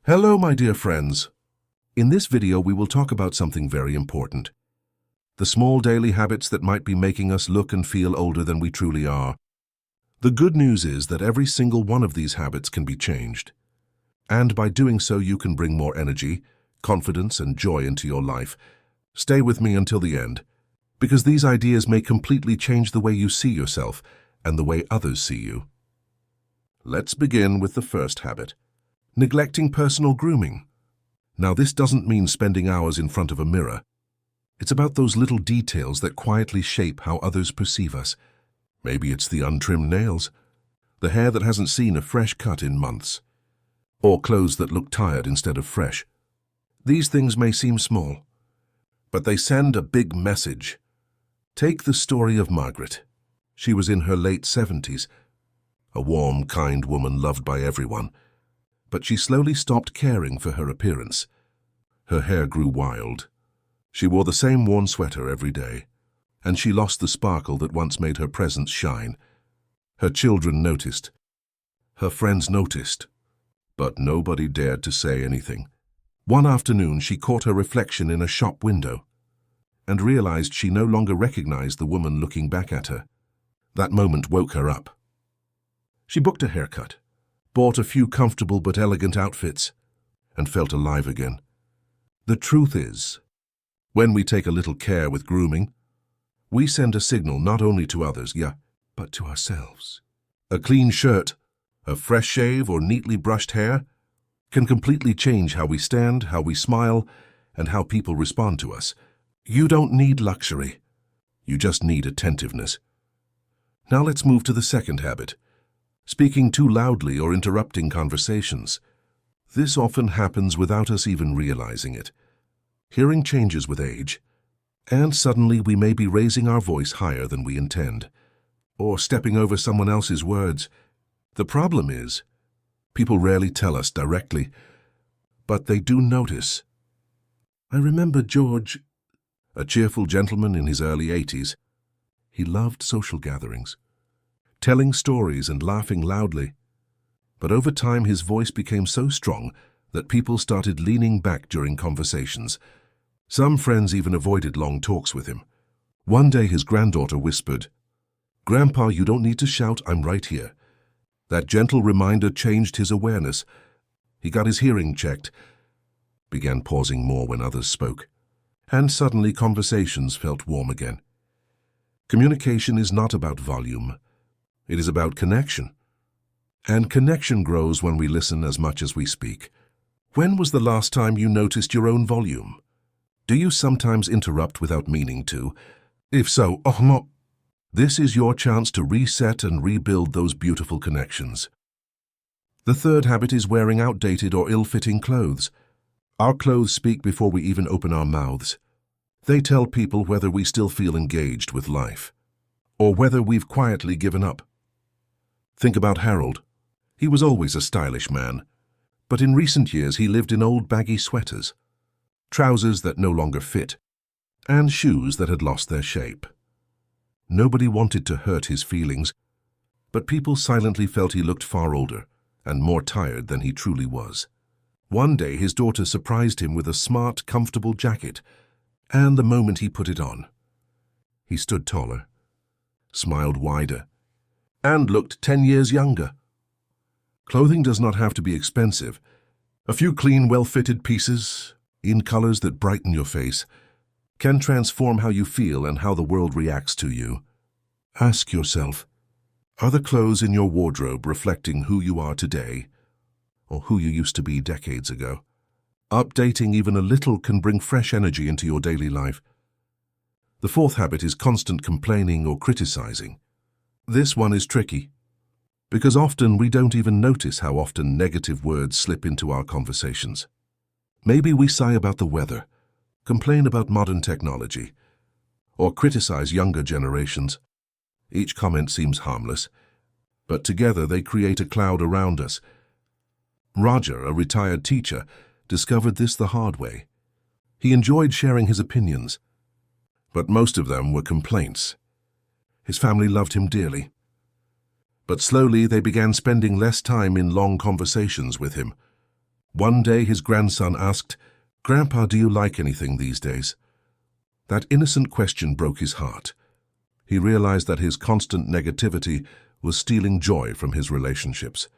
Hello, my dear friends. In this video, we will talk about something very important. The small daily habits that might be making us look and feel older than we truly are. The good news is that every single one of these habits can be changed. And by doing so, you can bring more energy, confidence, and joy into your life. Stay with me until the end, because these ideas may completely change the way you see yourself and the way others see you. Let's begin with the first habit. Neglecting personal grooming. Now, this doesn't mean spending hours in front of a mirror. It's about those little details that quietly shape how others perceive us. Maybe it's the untrimmed nails, the hair that hasn't seen a fresh cut in months, or clothes that look tired instead of fresh. These things may seem small, but they send a big message. Take the story of Margaret. She was in her late 70s, a warm, kind woman loved by everyone. But she slowly stopped caring for her appearance. Her hair grew wild. She wore the same worn sweater every day, and she lost the sparkle that once made her presence shine. Her children noticed. Her friends noticed. But nobody dared to say anything. One afternoon, she caught her reflection in a shop window and realized she no longer recognized the woman looking back at her. That moment woke her up. She booked a haircut, bought a few comfortable but elegant outfits, and felt alive again. The truth is, when we take a little care with grooming, we send a signal not only to others, but to ourselves. A clean shirt, a fresh shave, or neatly brushed hair can completely change how we stand, how we smile, and how people respond to us. You don't need luxury. You just need attentiveness. Now let's move to the second habit. Speaking too loudly or interrupting conversations. This often happens without us even realizing it. Hearing changes with age, and suddenly we may be raising our voice higher than we intend, or stepping over someone else's words. The problem is, people rarely tell us directly, but they do notice. I remember George, a cheerful gentleman in his early 80s. He loved social gatherings, telling stories and laughing loudly. But over time, his voice became so strong that people started leaning back during conversations. Some friends even avoided long talks with him. One day, his granddaughter whispered, "Grandpa, you don't need to shout, I'm right here." That gentle reminder changed his awareness. He got his hearing checked, began pausing more when others spoke, and suddenly conversations felt warm again. Communication is not about volume. It is about connection. And connection grows when we listen as much as we speak. When was the last time you noticed your own volume? Do you sometimes interrupt without meaning to? If so, no. This is your chance to reset and rebuild those beautiful connections. The third habit is wearing outdated or ill-fitting clothes. Our clothes speak before we even open our mouths. They tell people whether we still feel engaged with life, or whether we've quietly given up. Think about Harold. He was always a stylish man, but in recent years he lived in old baggy sweaters, trousers that no longer fit, and shoes that had lost their shape. Nobody wanted to hurt his feelings, but people silently felt he looked far older and more tired than he truly was. One day his daughter surprised him with a smart, comfortable jacket, and the moment he put it on, he stood taller, smiled wider, and looked 10 years younger. Clothing does not have to be expensive. A few clean, well-fitted pieces, in colors that brighten your face, can transform how you feel and how the world reacts to you. Ask yourself, are the clothes in your wardrobe reflecting who you are today, or who you used to be decades ago? Updating even a little can bring fresh energy into your daily life. The fourth habit is constant complaining or criticizing. This one is tricky, because often we don't even notice how often negative words slip into our conversations. Maybe we sigh about the weather, complain about modern technology, or criticize younger generations. Each comment seems harmless, but together they create a cloud around us. Roger, a retired teacher, discovered this the hard way. He enjoyed sharing his opinions, but most of them were complaints. His family loved him dearly, but slowly they began spending less time in long conversations with him. One day his grandson asked, "Grandpa, do you like anything these days?" That innocent question broke his heart. He realized that his constant negativity was stealing joy from his relationships.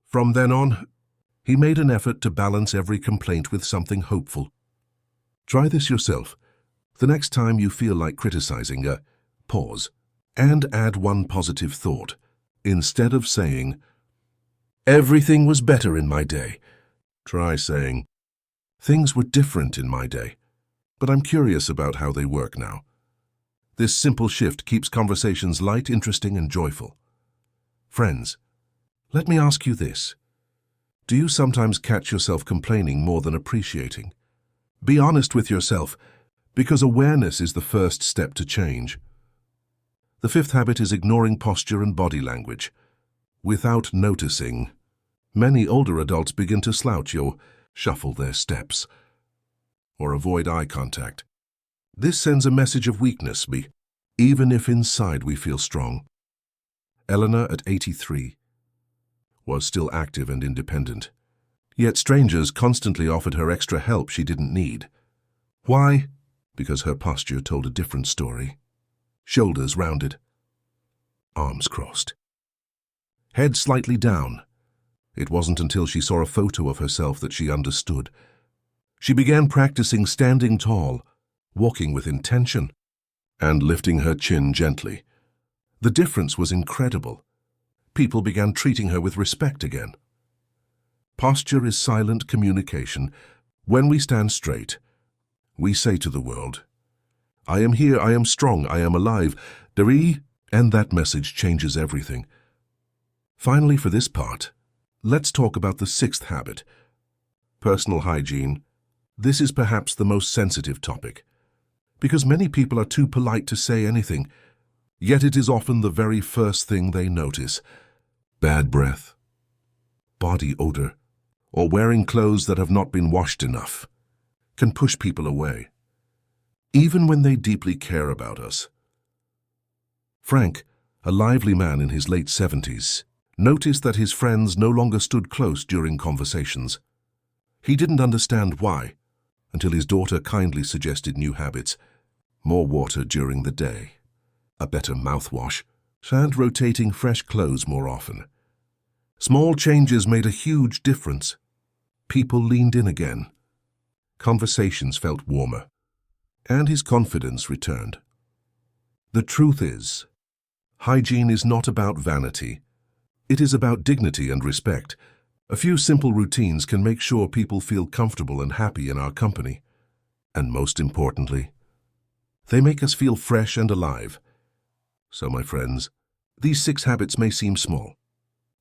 From then on, he made an effort to balance every complaint with something hopeful. Try this yourself. The next time you feel like criticizing, pause and add one positive thought. Instead of saying, "Everything was better in my day," try saying, "Things were different in my day, but I'm curious about how they work now." This simple shift keeps conversations light, interesting, and joyful. Friends, let me ask you this. Do you sometimes catch yourself complaining more than appreciating? Be honest with yourself, because awareness is the first step to change. The fifth habit is ignoring posture and body language. Without noticing, many older adults begin to slouch or shuffle their steps, or avoid eye contact. This sends a message of weakness, even if inside we feel strong. Eleanor, at 83, was still active and independent. Yet strangers constantly offered her extra help she didn't need. Why? Because her posture told a different story. Shoulders rounded, arms crossed, head slightly down. It wasn't until she saw a photo of herself that she understood. She began practicing standing tall, walking with intention, and lifting her chin gently. The difference was incredible. People began treating her with respect again. Posture is silent communication. When we stand straight, we say to the world, "I am here, I am strong, I am alive," and that message changes everything. Finally, for this part, let's talk about the sixth habit, personal hygiene. This is perhaps the most sensitive topic, because many people are too polite to say anything, yet it is often the very first thing they notice. Bad breath, body odor, or wearing clothes that have not been washed enough can push people away, even when they deeply care about us. Frank, a lively man in his late 70s, noticed that his friends no longer stood close during conversations. He didn't understand why, until his daughter kindly suggested new habits: more water during the day, a better mouthwash, and rotating fresh clothes more often. Small changes made a huge difference. People leaned in again. Conversations felt warmer, and his confidence returned. The truth is, hygiene is not about vanity. It is about dignity and respect. A few simple routines can make sure people feel comfortable and happy in our company. And most importantly, they make us feel fresh and alive. So, my friends, these 6 habits may seem small,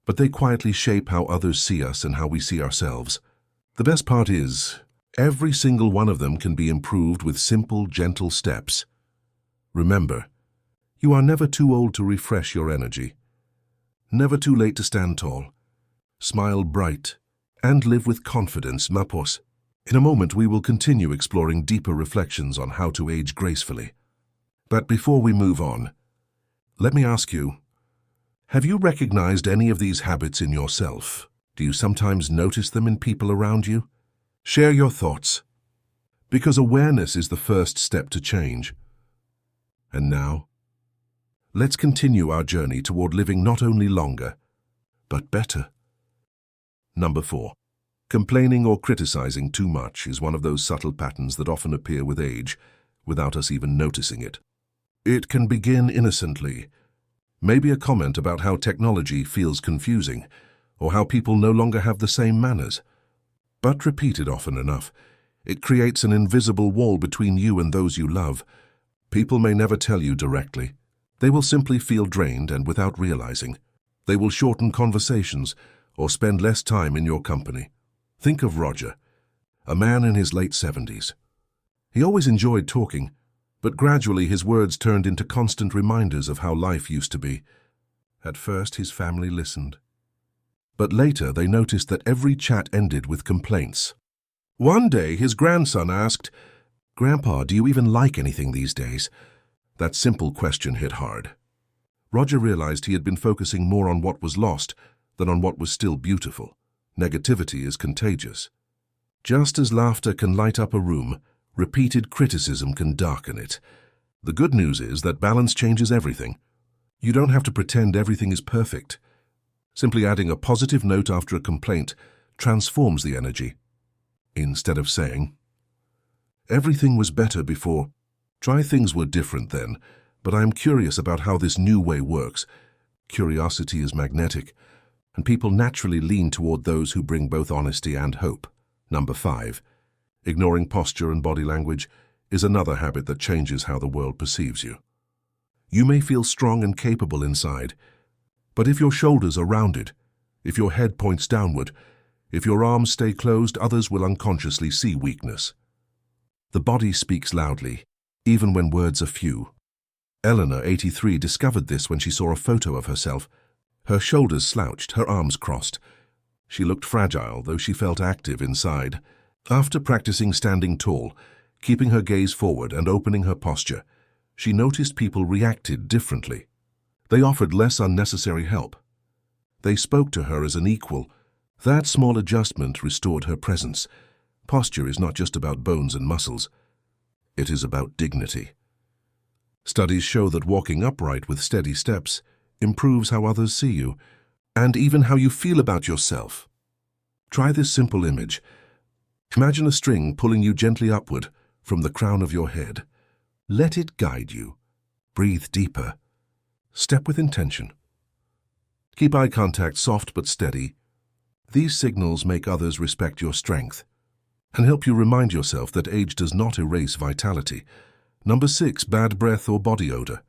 but they quietly shape how others see us and how we see ourselves. The best part is, every single one of them can be improved with simple, gentle steps. Remember, you are never too old to refresh your energy, never too late to stand tall. Smile bright, and live with confidence, mapos. In a moment, we will continue exploring deeper reflections on how to age gracefully. But before we move on, let me ask you, have you recognized any of these habits in yourself? Do you sometimes notice them in people around you? Share your thoughts, because awareness is the first step to change. And now, let's continue our journey toward living not only longer, but better. Number 4. Complaining or criticizing too much is one of those subtle patterns that often appear with age, without us even noticing it. It can begin innocently. Maybe a comment about how technology feels confusing, or how people no longer have the same manners. But repeated often enough, it creates an invisible wall between you and those you love. People may never tell you directly. They will simply feel drained, and without realizing, they will shorten conversations or spend less time in your company. Think of Roger, a man in his late 70s. He always enjoyed talking, but gradually his words turned into constant reminders of how life used to be. At first, his family listened, but later they noticed that every chat ended with complaints. One day, his grandson asked, "Grandpa, do you even like anything these days?" That simple question hit hard. Roger realized he had been focusing more on what was lost than on what was still beautiful. Negativity is contagious. Just as laughter can light up a room, repeated criticism can darken it. The good news is that balance changes everything. You don't have to pretend everything is perfect. Simply adding a positive note after a complaint transforms the energy. Instead of saying, "Everything was better before," try, "Things were different then, but I am curious about how this new way works." Curiosity is magnetic, and people naturally lean toward those who bring both honesty and hope. Number 5. Ignoring posture and body language is another habit that changes how the world perceives you. You may feel strong and capable inside, but if your shoulders are rounded, if your head points downward, if your arms stay closed, others will unconsciously see weakness. The body speaks loudly, even when words are few. Eleanor, 83, discovered this when she saw a photo of herself. Her shoulders slouched, her arms crossed. She looked fragile, though she felt active inside. After practicing standing tall, keeping her gaze forward and opening her posture, she noticed people reacted differently. They offered less unnecessary help. They spoke to her as an equal. That small adjustment restored her presence. Posture is not just about bones and muscles. It is about dignity. Studies show that walking upright with steady steps improves how others see you, and even how you feel about yourself. Try this simple image. Imagine a string pulling you gently upward from the crown of your head. Let it guide you. Breathe deeper. Step with intention. Keep eye contact soft but steady. These signals make others respect your strength and help you remind yourself that age does not erase vitality. Number 6, bad breath or body odor,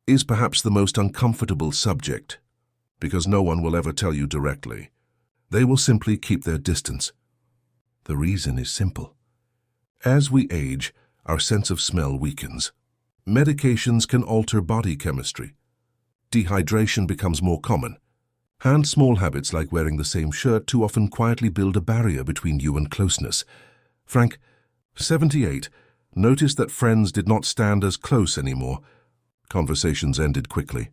is perhaps the most uncomfortable subject because no one will ever tell you directly. They will simply keep their distance. The reason is simple. As we age, our sense of smell weakens. Medications can alter body chemistry. Dehydration becomes more common. And small habits like wearing the same shirt too often quietly build a barrier between you and closeness. Frank, 78, noticed that friends did not stand as close anymore. Conversations ended quickly.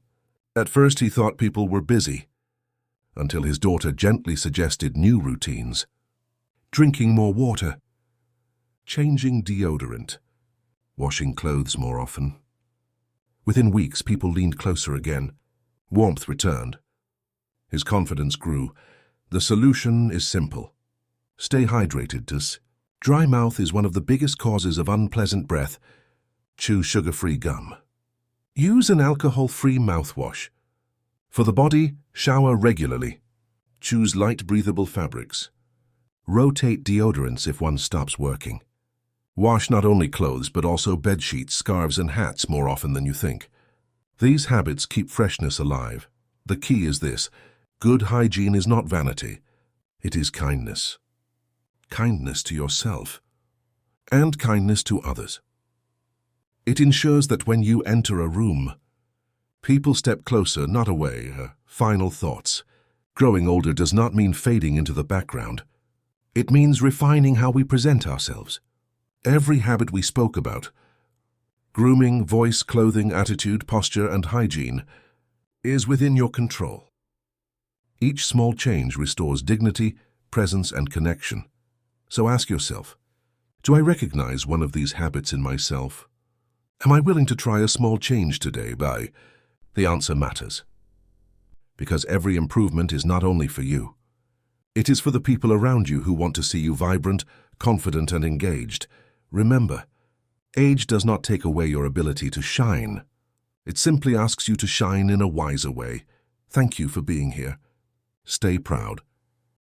At first he thought people were busy, until his daughter gently suggested new routines. Drinking more water, changing deodorant, washing clothes more often. Within weeks, people leaned closer again. Warmth returned. His confidence grew. The solution is simple. Stay hydrated, Tess. Dry mouth is one of the biggest causes of unpleasant breath. Chew sugar-free gum. Use an alcohol-free mouthwash. For the body, shower regularly. Choose light, breathable fabrics. Rotate deodorants if one stops working. Wash not only clothes but also bedsheets, scarves, and hats more often than you think. These habits keep freshness alive. The key is this: good hygiene is not vanity. It is kindness. Kindness to yourself and kindness to others. It ensures that when you enter a room, people step closer, not away. Final thoughts. Growing older does not mean fading into the background. It means refining how we present ourselves. Every habit we spoke about, grooming, voice, clothing, attitude, posture, and hygiene, is within your control. Each small change restores dignity, presence, and connection. So ask yourself, do I recognize one of these habits in myself? Am I willing to try a small change today? The answer matters. Because every improvement is not only for you. It is for the people around you who want to see you vibrant, confident, and engaged. Remember, age does not take away your ability to shine. It simply asks you to shine in a wiser way. Thank you for being here. Stay proud.